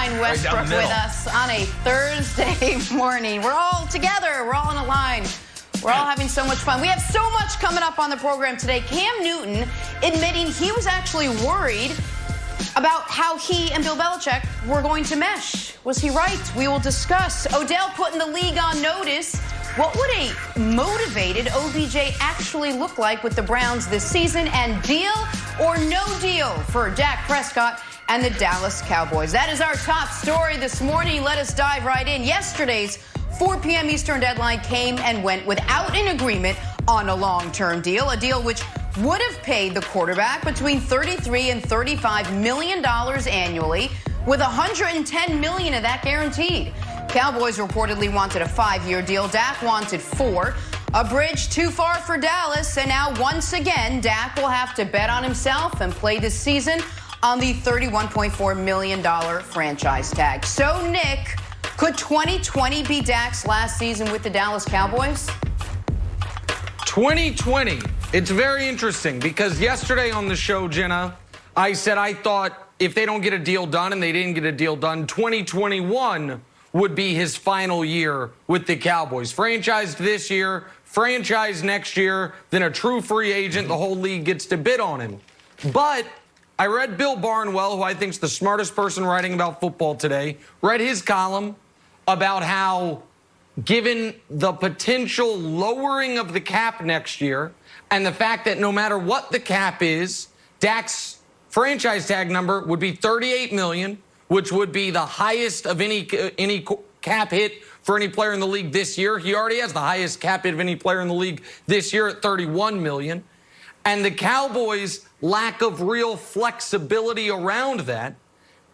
Brian Westbrook with us on a Thursday morning. We're all together. We're all on a line. We're all having so much fun. We have so much coming up on the program today. Cam Newton admitting he was actually worried about how he and Bill Belichick were going to mesh. Was he right? We will discuss. Odell putting the league on notice. What would a motivated OBJ actually look like with the Browns this season? And deal or no deal for Dak Prescott and the Dallas Cowboys? That is our top story this morning. Let us dive right in. Yesterday's 4 p.m. Eastern deadline came and went without an agreement on a long-term deal, a deal which would have paid the quarterback between $33 and $35 million annually, with $110 million of that guaranteed. Cowboys reportedly wanted a 5-year deal. Dak wanted 4. A bridge too far for Dallas, and now once again, Dak will have to bet on himself and play this season on the $31.4 million franchise tag. So, Nick, could 2020 be Dak's last season with the Dallas Cowboys? 2020. It's very interesting because yesterday on the show, Jenna, I said I thought if they don't get a deal done, and they didn't get a deal done, 2021 would be his final year with the Cowboys. Franchised this year, franchised next year, then a true free agent. The whole league gets to bid on him. But I read Bill Barnwell, who I think is the smartest person writing about football today, read his column about how, given the potential lowering of the cap next year and the fact that no matter what the cap is, Dak's franchise tag number would be $38 million, which would be the highest of any cap hit for any player in the league this year. He already has the highest cap hit of any player in the league this year at $31 million. And the Cowboys' lack of real flexibility around that,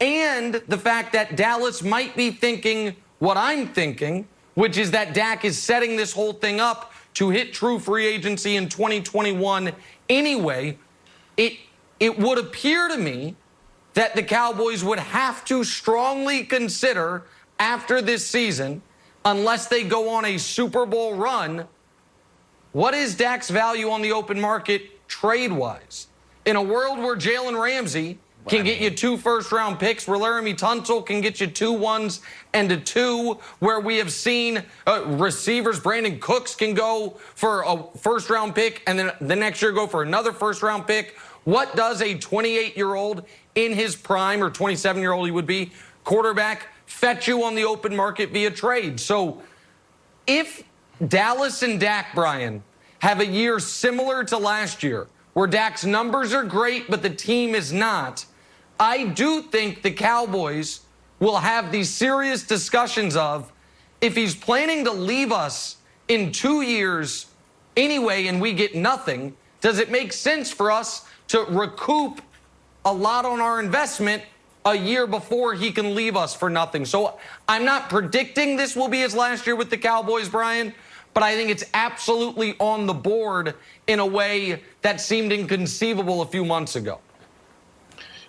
and the fact that Dallas might be thinking what I'm thinking, which is that Dak is setting this whole thing up to hit true free agency in 2021 anyway, it would appear to me that the Cowboys would have to strongly consider after this season, unless they go on a Super Bowl run, what is Dak's value on the open market trade-wise? In a world where Jalen Ramsey can get you 2 first-round picks, where Laramie Tunsil can get you 2 1s and a 2, where we have seen receivers, Brandon Cooks can go for a first-round pick and then the next year go for another first-round pick. What does a 28-year-old in his prime, or 27-year-old he would be, quarterback fetch you on the open market via trade? So if Dallas and Dak, Brian, have a year similar to last year, where Dak's numbers are great but the team is not, I do think the Cowboys will have these serious discussions of, if he's planning to leave us in 2 years anyway and we get nothing, does it make sense for us to recoup a lot on our investment a year before he can leave us for nothing? So I'm not predicting this will be his last year with the Cowboys, Brian, but I think it's absolutely on the board in a way that seemed inconceivable a few months ago.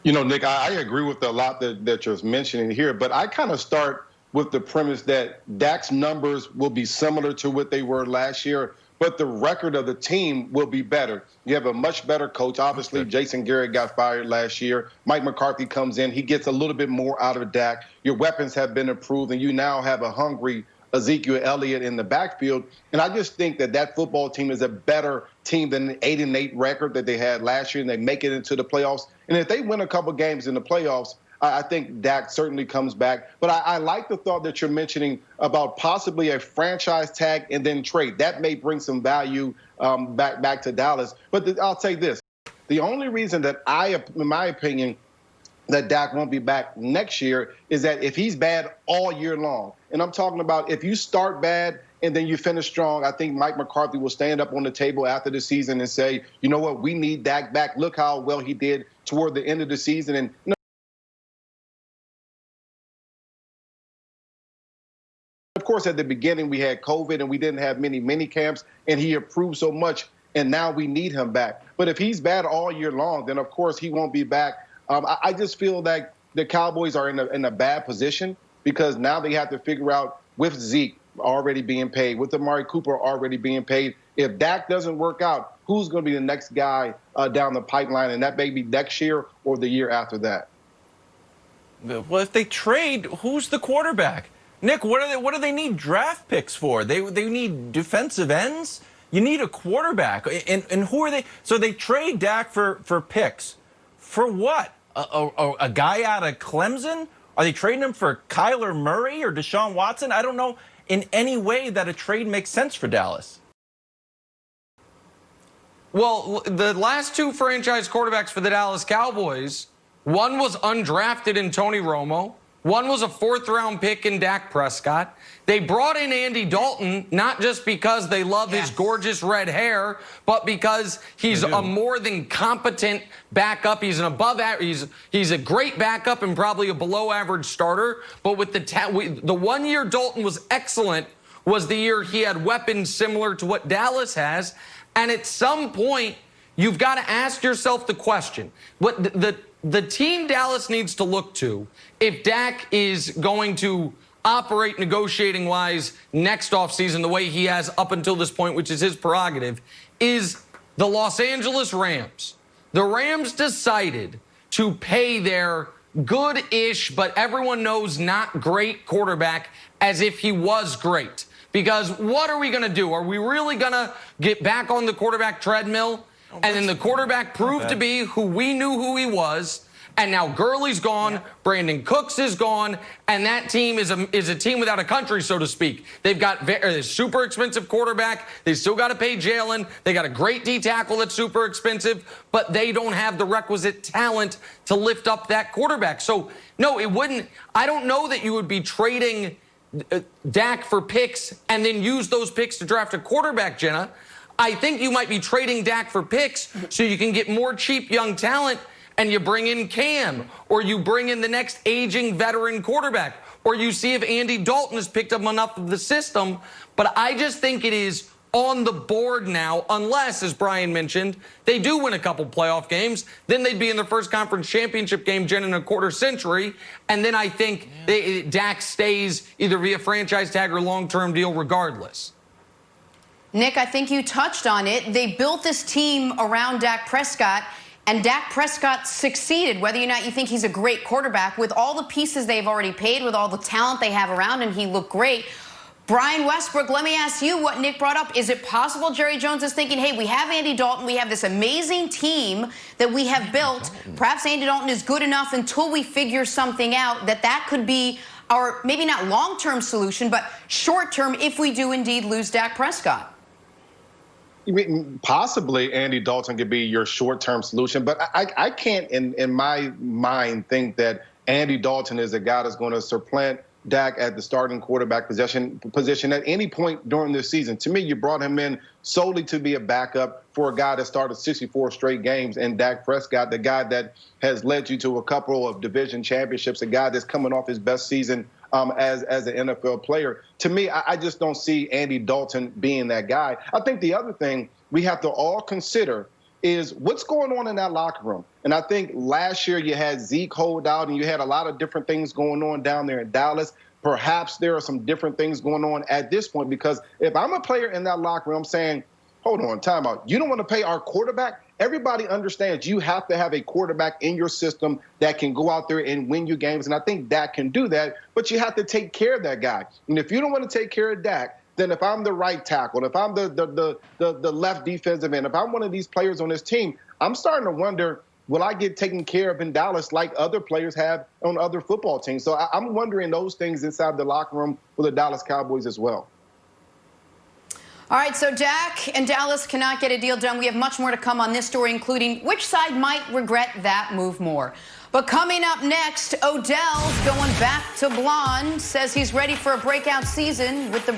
You know, Nick, I agree with a lot that you're mentioning here, but I kind of start with the premise that Dak's numbers will be similar to what they were last year, but the record of the team will be better. You have a much better coach. Obviously, okay. Jason Garrett got fired last year. Mike McCarthy comes in. He gets a little bit more out of Dak. Your weapons have been improved, and you now have a hungry Ezekiel Elliott in the backfield. And I just think that football team is a better team than the 8-8 record that they had last year, and they make it into the playoffs. And if they win a couple games in the playoffs, I think Dak certainly comes back. But I like the thought that you're mentioning about possibly a franchise tag and then trade. That may bring some value back to Dallas. But I'll say this. The only reason that in my opinion, that Dak won't be back next year is that if he's bad all year long, and I'm talking about if you start bad and then you finish strong, I think Mike McCarthy will stand up on the table after the season and say, you know what, we need Dak back. Look how well he did toward the end of the season. And of course, at the beginning, we had COVID and we didn't have many mini camps, and he improved so much, and now we need him back. But if he's bad all year long, then, of course, he won't be back. I just feel that the Cowboys are in a bad position because now they have to figure out, with Zeke already being paid, with Amari Cooper already being paid, if Dak doesn't work out, who's going to be the next guy down the pipeline? And that may be next year or the year after that. Well, if they trade, who's the quarterback? Nick, what do they need draft picks for? They need defensive ends? You need a quarterback. And who are they? So they trade Dak for picks. For what? A guy out of Clemson? Are they trading him for Kyler Murray or Deshaun Watson? I don't know in any way that a trade makes sense for Dallas. Well, the last two franchise quarterbacks for the Dallas Cowboys, one was undrafted in Tony Romo. One was a fourth-round pick in Dak Prescott. They brought in Andy Dalton not just because they love his gorgeous red hair, but because he's a more than competent backup. He's an above average. He's a great backup and probably a below-average starter. But with the 1 year Dalton was excellent was the year he had weapons similar to what Dallas has. And at some point, you've got to ask yourself the question: what the team Dallas needs to look to if Dak is going to operate negotiating-wise next offseason the way he has up until this point, which is his prerogative, is the Los Angeles Rams. The Rams decided to pay their good-ish, but everyone knows not great quarterback as if he was great. Because what are we going to do? Are we really going to get back on the quarterback treadmill? And then the quarterback proved to be who we knew who he was. And now Gurley's gone, Brandon Cooks is gone, and that team is a team without a country, so to speak. They've got a super expensive quarterback. They still got to pay Jalen. They got a great D tackle that's super expensive, but they don't have the requisite talent to lift up that quarterback. So, no, it wouldn't. I don't know that you would be trading Dak for picks and then use those picks to draft a quarterback, Jenna. I think you might be trading Dak for picks so you can get more cheap young talent, and you bring in Cam, or you bring in the next aging veteran quarterback, or you see if Andy Dalton has picked up enough of the system. But I just think it is on the board now, unless, as Brian mentioned, they do win a couple playoff games. Then they'd be in their first conference championship game, Jen, in a quarter century. And then I think Dak stays either via franchise tag or long-term deal regardless. Nick, I think you touched on it. They built this team around Dak Prescott, and Dak Prescott succeeded, whether or not you think he's a great quarterback. With all the pieces they've already paid, with all the talent they have around him, he looked great. Brian Westbrook, let me ask you what Nick brought up. Is it possible Jerry Jones is thinking, hey, we have Andy Dalton, we have this amazing team that we have built. Perhaps Andy Dalton is good enough until we figure something out, that could be our, maybe not long-term solution, but short-term if we do indeed lose Dak Prescott? Possibly Andy Dalton could be your short-term solution, but I can't, in my mind, think that Andy Dalton is a guy that's going to supplant Dak at the starting quarterback position at any point during this season. To me, you brought him in solely to be a backup for a guy that started 64 straight games, and Dak Prescott, the guy that has led you to a couple of division championships, a guy that's coming off his best season as an NFL player. To me, I just don't see Andy Dalton being that guy. I think the other thing we have to all consider is what's going on in that locker room. And I think last year you had Zeke hold out and you had a lot of different things going on down there in Dallas. Perhaps there are some different things going on at this point, because if I'm a player in that locker room, I'm saying, hold on, time out. You don't want to pay our quarterback? Everybody understands you have to have a quarterback in your system that can go out there and win you games. And I think Dak can do that, but you have to take care of that guy. And if you don't want to take care of Dak, then if I'm the right tackle, if I'm the left defensive end, if I'm one of these players on this team, I'm starting to wonder, will I get taken care of in Dallas like other players have on other football teams? So I'm wondering those things inside the locker room for the Dallas Cowboys as well. All right, so Dak and Dallas cannot get a deal done. We have much more to come on this story, including which side might regret that move more. But coming up next, Odell's going back to blonde, says he's ready for a breakout season with the